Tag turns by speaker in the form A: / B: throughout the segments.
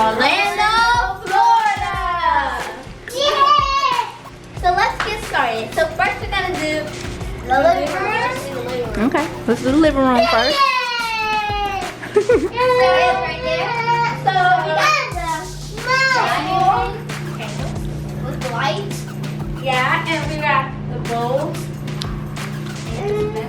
A: Orlando, Florida. Yeah. So let's get started. So first we're gonna do the living room.
B: Okay, let's do the living room first.
A: So it's right there. So we got the dining room with the lights. Yeah, and we got the bowl. And then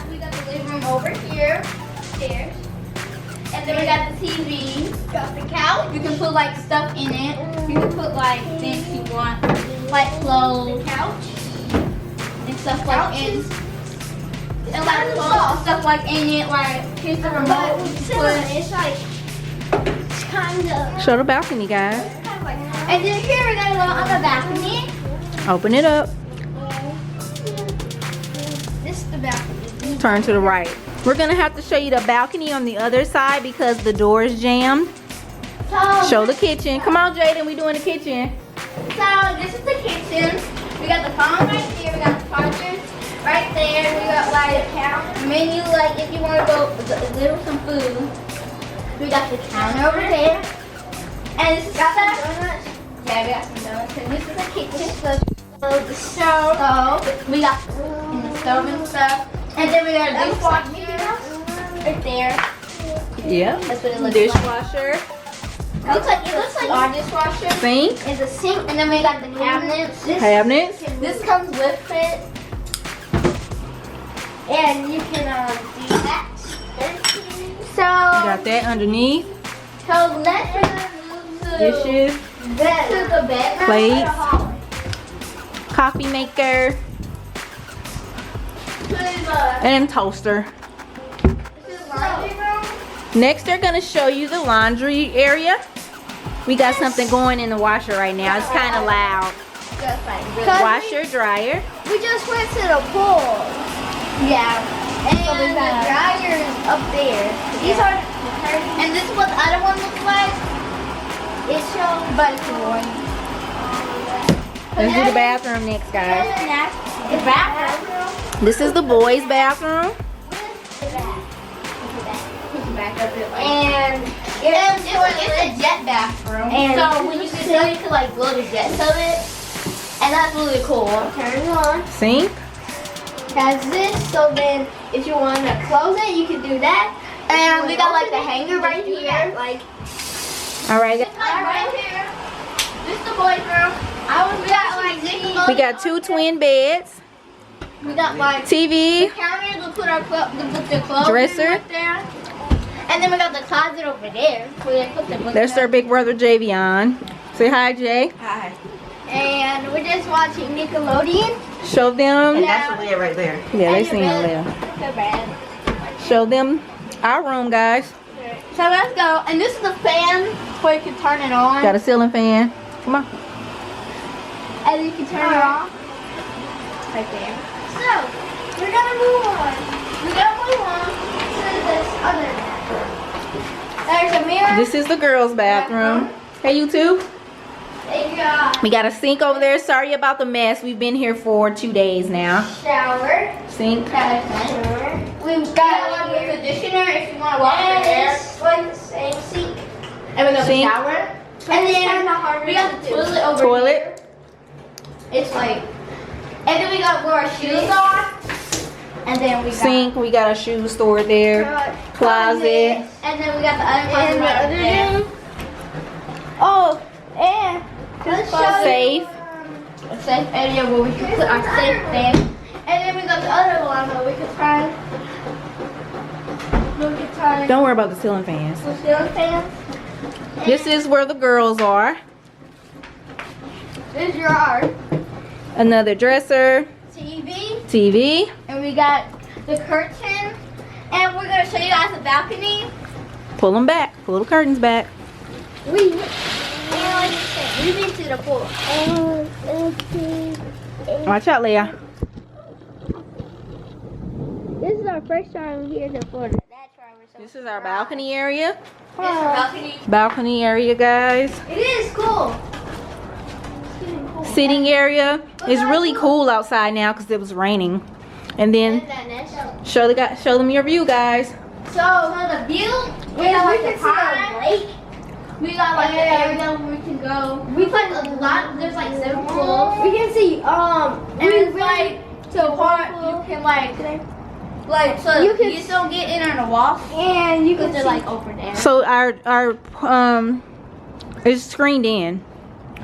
A: we got the living room over here, upstairs. And then we got the TV. Got the couch. You can put like stuff in it. You can put like things you want, like clothes. The couch. And stuff like in. And like clothes and stuff like in it, like here's the remote. It's like kind of.
B: Show the balcony, guys.
A: And then here we're gonna go on the balcony.
B: Open it up.
A: This is the balcony.
B: Turn to the right. We're gonna have to show you the balcony on the other side because the door is jammed. Show the kitchen. Come on, Jaden, we doing the kitchen.
A: So this is the kitchen. We got the phone right here. We got the charger right there. We got like a menu, like if you want to go a little some food. We got the counter over there. And this is donuts. Yeah, we got some donuts. And this is the kitchen. So the stove. We got in the stove and stuff. And then we got a dishwasher right there.
B: Yeah.
A: That's what it looks
B: Dishwasher.
A: like. It looks like our dishwasher.
B: Sink.
A: It's a sink, and then we got the cabinets.
B: Cabinets.
A: This comes with it, and you can do that. So
B: Got that underneath.
A: So next we're gonna move to
B: Dishes.
A: the bedroom.
B: Plates. Coffee maker. And toaster.
A: This is laundry room.
B: Next, they're gonna show you the laundry area. We got something going in the washer right now. It's kind of loud.
A: Just like
B: Washer, dryer.
A: we just went to the pool. Yeah. And so the dryer is up there. These are and this is what the other one looks like. It shows, but it's boring.
B: Let's do the bathroom next, guys.
A: The bathroom.
B: This is the boys' bathroom.
A: And it's a jet bathroom. And so when you can tell, you can like blow the jets of it. And that's really cool. Turn it on.
B: Sink.
A: Has this, so then if you want to close it, you can do that. And we got like the hanger right here. Like,
B: All right.
A: right here. This is the boys' room. We got like
B: We got 2 twin beds.
A: We got like
B: TV.
A: counter to put our the clothes
B: Dresser.
A: in right there. And then we got the closet over there where they put the books.
B: There's their big brother Javion. Say hi, Jay.
C: Hi.
A: And we're just watching Nickelodeon.
B: Show them.
C: And that's the lid right there.
B: Yeah, they seen it there.
A: So bad.
B: Show them our room, guys.
A: So let's go. And this is the fan where you can turn it on.
B: Got a ceiling fan. Come on.
A: And you can turn it off. Right there. So, we're gonna move on. We're gonna move on to this other bathroom. There's a mirror.
B: This is the girls' bathroom. Hey, you two. We got a sink over there. Sorry about the mess. We've been here for 2 days now.
A: Shower.
B: Sink.
A: We've got a conditioner if you want to wash your hair. Like the same sink. And we got the
B: Sink.
A: shower. And then we got the toilet over here.
B: Toilet.
A: It's like, and then we got where our shoes are. And then we got
B: Sink. We got a shoe stored there. Closet.
A: And then we got the other closet right there. Oh, and let's show
B: Safe.
A: you a safe area where we can put our safe thing. And then we got the other one that we can turn. We can turn
B: Don't worry about the ceiling fans.
A: the ceiling fans.
B: This is where the girls are.
A: This is your art.
B: Another dresser.
A: TV.
B: TV.
A: And we got the curtain. And we're going to show you guys the balcony.
B: Pull them back. Pull the curtains back.
A: Like you said, we've been to the pool.
B: Watch out, Leah.
A: This is our first time here in Florida. That's why we're so
B: This is our balcony area.
A: This is our balcony.
B: Balcony area, guys.
A: It is cool.
B: Sitting area. It's really cool outside now because it was raining. And then show them your view, guys.
A: So the view, we got like the pond lake. We got like the area where we can go. We like a lot. There's like 7 pools.
C: We can see
A: and it's like so part you can like so you just don't get in on the walls,
C: and you can
A: they're like over there.
B: So our it's screened in,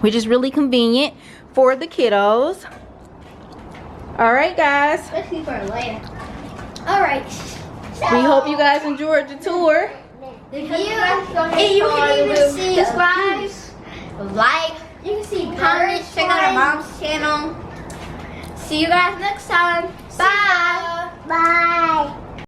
B: which is really convenient for the kiddos. All right, guys.
A: Especially for later. All right.
B: We hope you guys enjoyed the tour.
A: The view, and you can even see subscribe, like, you can see comments, check out our mom's channel. See you guys next time. Bye.
C: Bye.